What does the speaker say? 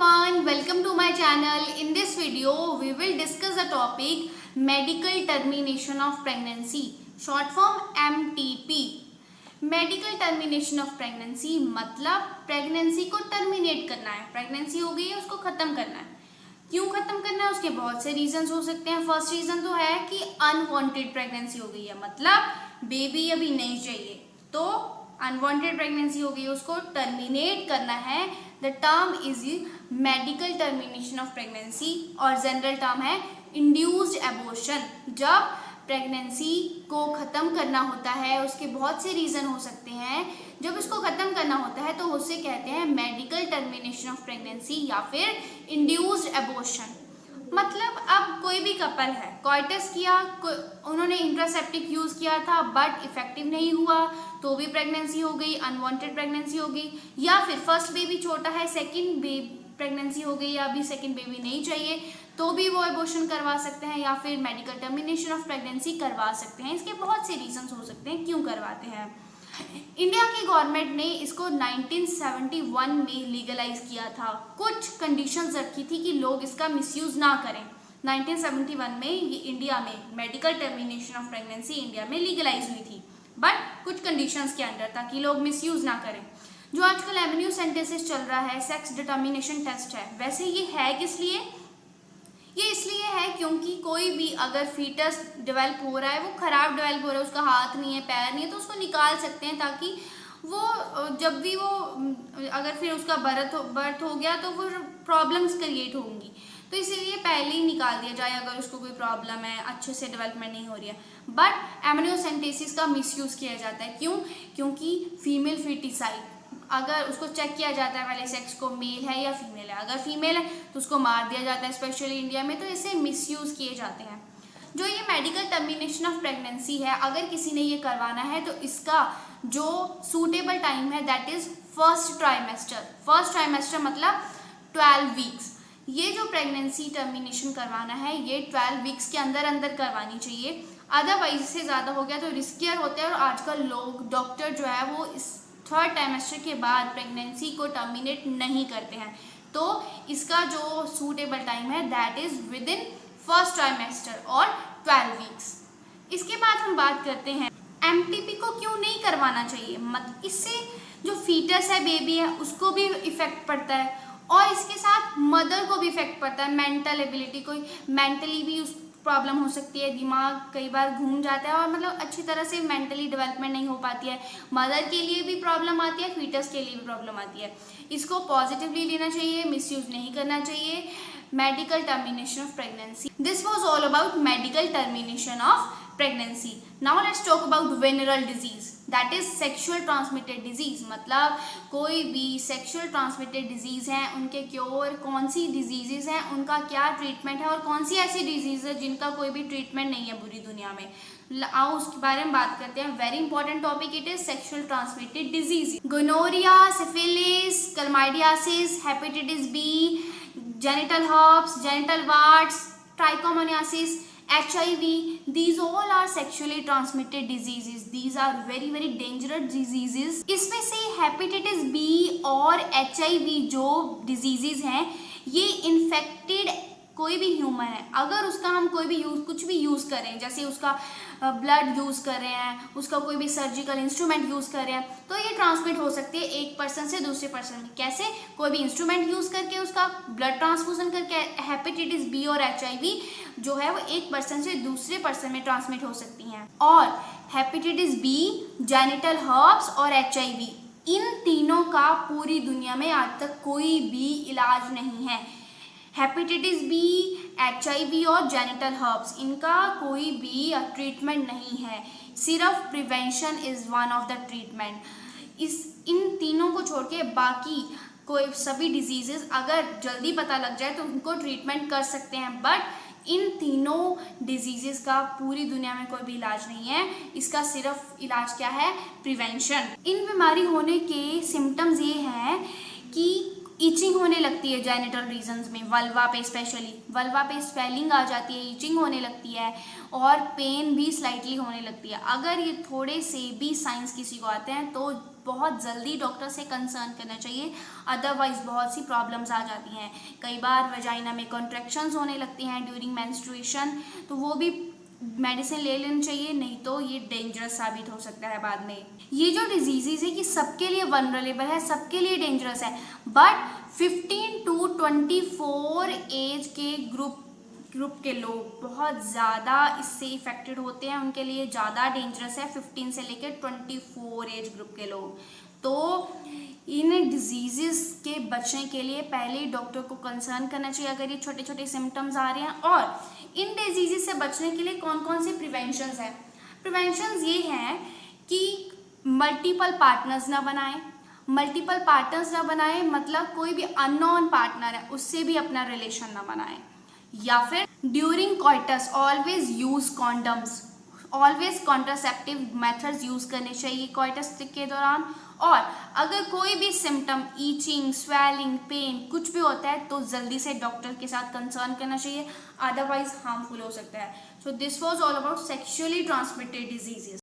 everyone, welcome to my channel. In this video, we will discuss the topic medical termination of pregnancy, short form MTP. Medical termination of pregnancy मतलब pregnancy को terminate करना है। Pregnancy हो गई है, उसको खत्म करना है। क्यों खत्म करना है, उसके बहुत से रीजंस हो सकते हैं। फर्स्ट रीजन तो है कि अनवांटेड प्रेगनेंसी हो गई है, मतलब बेबी अभी नहीं चाहिए, तो अनवांटेड प्रेगनेंसी हो गई है, उसको टर्मिनेट करना है। The term is medical termination of pregnancy और जनरल टर्म है इंड्यूस्ड एबॉर्शन। जब प्रेगनेंसी को ख़त्म करना होता है, उसके बहुत से रीज़न हो सकते हैं। जब इसको ख़त्म करना होता है तो उसे कहते हैं मेडिकल टर्मिनेशन ऑफ प्रेगनेंसी या फिर इंड्यूस्ड एबॉर्शन। मतलब अब कोई भी कपल है, कॉइटस किया, उन्होंने इंट्रासेप्टिक यूज़ किया था बट इफेक्टिव नहीं हुआ, तो भी प्रेगनेंसी हो गई, अनवांटेड प्रेगनेंसी हो गई। या फिर फर्स्ट बेबी छोटा है, सेकंड बेबी प्रेगनेंसी हो गई या अभी सेकंड बेबी नहीं चाहिए, तो भी वो एबॉर्शन करवा सकते हैं या फिर मेडिकल टर्मिनेशन ऑफ प्रेगनेंसी करवा सकते हैं। इसके बहुत से रीजंस हो सकते हैं क्यों करवाते हैं। इंडिया की गवर्नमेंट ने इसको 1971 में लीगलाइज किया था। कुछ कंडीशंस रखी थी कि लोग इसका मिसयूज ना करें। 1971 में ये इंडिया में medical termination of pregnancy India में लीगलाइज हुई थी, बट कुछ कंडीशंस के अंडर, ताकि लोग मिसयूज ना करें। जो आजकल एमनियोसेंटेसिस चल रहा है, सेक्स डिटर्मिनेशन टेस्ट है, वैसे ये है किस लिए? ये इसलिए है क्योंकि कोई भी अगर फीटस डेवलप हो रहा है, वो खराब डेवलप हो रहा है, उसका हाथ नहीं है, पैर नहीं है, तो उसको निकाल सकते हैं, ताकि वो जब भी वो अगर फिर उसका बर्थ हो गया तो वो प्रॉब्लम्स क्रिएट होंगी, तो इसीलिए पहले ही निकाल दिया जाए अगर उसको कोई प्रॉब्लम है, अच्छे से डेवलपमेंट नहीं हो रही है। बट एमनियोसेंटेसिस का मिसयूज़ किया जाता है। क्यों? क्योंकि फीमेल फीटिसाइड, अगर उसको चेक किया जाता है पहले सेक्स को, मेल है या फीमेल है, अगर फीमेल है तो उसको मार दिया जाता है, स्पेशली इंडिया में, तो इसे मिसयूज़ किए जाते हैं। जो ये मेडिकल टर्मिनेशन ऑफ प्रेगनेंसी है, अगर किसी ने ये करवाना है तो इसका जो सूटेबल टाइम है that is first trimester. First trimester मतलब 12 वीक्स। ये जो प्रेगनेंसी टर्मिनेशन करवाना है ये 12 वीक्स के अंदर अंदर करवानी चाहिए। अदरवाइज इससे ज़्यादा हो गया तो रिस्कियर होता है, और आजकल लोग डॉक्टर जो है वो इस थर्ड ट्राइमेस्टर के बाद प्रेगनेंसी को टर्मिनेट नहीं करते हैं। तो इसका जो सूटेबल टाइम है that is with in first trimester और 12 वीक्स। इसके बाद हम बात करते हैं एमटीपी को क्यों नहीं करवाना चाहिए। इससे जो फीटस है, बेबी है, उसको भी इफेक्ट पड़ता है और इसके साथ मदर को भी इफेक्ट पड़ता है। मेंटल एबिलिटी, कोई मेंटली भी उस प्रॉब्लम हो सकती है, दिमाग कई बार घूम जाता है और मतलब अच्छी तरह से मेंटली डेवलपमेंट नहीं हो पाती है। मदर के लिए भी प्रॉब्लम आती है, फीटस के लिए भी प्रॉब्लम आती है। इसको पॉजिटिवली लेना चाहिए, मिसयूज नहीं करना चाहिए। Medical termination of pregnancy, this was all about medical termination of pregnancy. Now let's talk about venereal disease, that is sexual transmitted disease. मतलब कोई भी sexual transmitted disease है, उनके क्योर, कौन सी diseases हैं, उनका क्या ट्रीटमेंट है, और कौन सी ऐसी disease है जिनका कोई भी ट्रीटमेंट नहीं है पूरी दुनिया में। आओ उसके बारे में बात करते हैं। Very important topic it is sexual transmitted disease. Gonorrhoea, syphilis, chlamydiasis, hepatitis B, genital herpes, genital warts, trichomoniasis, HIV, these all are sexually transmitted diseases. These are very very dangerous diseases. इसमें से hepatitis B और HIV जो diseases हैं, ये infected कोई भी human है, अगर उसका हम कोई भी कुछ भी यूज़ करें, जैसे उसका ब्लड यूज़ कर रहे हैं, उसका कोई भी सर्जिकल इंस्ट्रूमेंट यूज़ कर रहे हैं, तो ये ट्रांसमिट हो सकती है एक पर्सन से दूसरे पर्सन में। कैसे? कोई भी इंस्ट्रूमेंट यूज़ करके, उसका ब्लड ट्रांसफ्यूजन करके। हेपेटाइटिस B और HIV जो है वो एक पर्सन से दूसरे पर्सन में ट्रांसमिट हो सकती हैं। और हेपेटाइटिस B, जेनिटल हर्प्स और HIV, इन तीनों का पूरी दुनिया में आज तक कोई भी इलाज नहीं है। हेपेटाइटिस B, HIV और जेनिटल हर्प्स, इनका कोई भी ट्रीटमेंट नहीं है, सिर्फ prevention is one of the treatment. इन तीनों को छोड़ के बाकी कोई सभी डिजीजेस अगर जल्दी पता लग जाए तो उनको ट्रीटमेंट कर सकते हैं, बट इन तीनों डिजीजेस का पूरी दुनिया में कोई भी इलाज नहीं है। इसका सिर्फ इलाज क्या है? प्रिवेंशन। इन बीमारी होने के सिम्टम्स ये हैं कि ईचिंग होने लगती है जेनिटल रीजन्स में, वल्वा पे स्पेशली, वल्वा पे स्वेलिंग आ जाती है, ईचिंग होने लगती है और पेन भी स्लाइटली होने लगती है। अगर ये थोड़े से भी साइंस किसी को आते हैं तो बहुत जल्दी डॉक्टर से कंसर्न करना चाहिए, अदरवाइज बहुत सी प्रॉब्लम्स आ जाती हैं। कई बार वजाइना में कॉन्ट्रैक्शंस होने लगती हैं ड्यूरिंग मेंस्ट्रुएशन, तो वो भी मेडिसिन ले लेनी चाहिए, नहीं तो ये डेंजरस साबित हो सकता है बाद में। ये जो डिजीजेज है ये सबके लिए वनरेबल है, सबके लिए डेंजरस है, बट 15 to 24 एज के ग्रुप के लोग बहुत ज़्यादा इससे इफेक्टेड होते हैं, उनके लिए ज़्यादा डेंजरस है 15 से लेकर 24 एज ग्रुप के लोग। तो इन डिजीज़ के बचने के लिए पहले डॉक्टर को कंसर्न करना चाहिए अगर ये छोटे छोटे सिम्टम्स आ रहे हैं। और इन डिजीज़ से बचने के लिए कौन कौन से प्रिवेंशंस हैं? प्रिवेंशंस ये हैं कि मल्टीपल पार्टनर्स ना बनाएं। मल्टीपल पार्टनर्स ना बनाएं मतलब कोई भी अननोन पार्टनर है उससे भी अपना रिलेशन ना बनाएं। या फिर during coitus always use condoms, always contraceptive methods use करने चाहिए कॉइटस के दौरान। और अगर कोई भी सिम्टम ईचिंग, स्वेलिंग, पेन कुछ भी होता है तो जल्दी से डॉक्टर के साथ कंसर्न करना चाहिए, अदरवाइज हार्मफुल हो सकता है। So this was all about sexually transmitted diseases.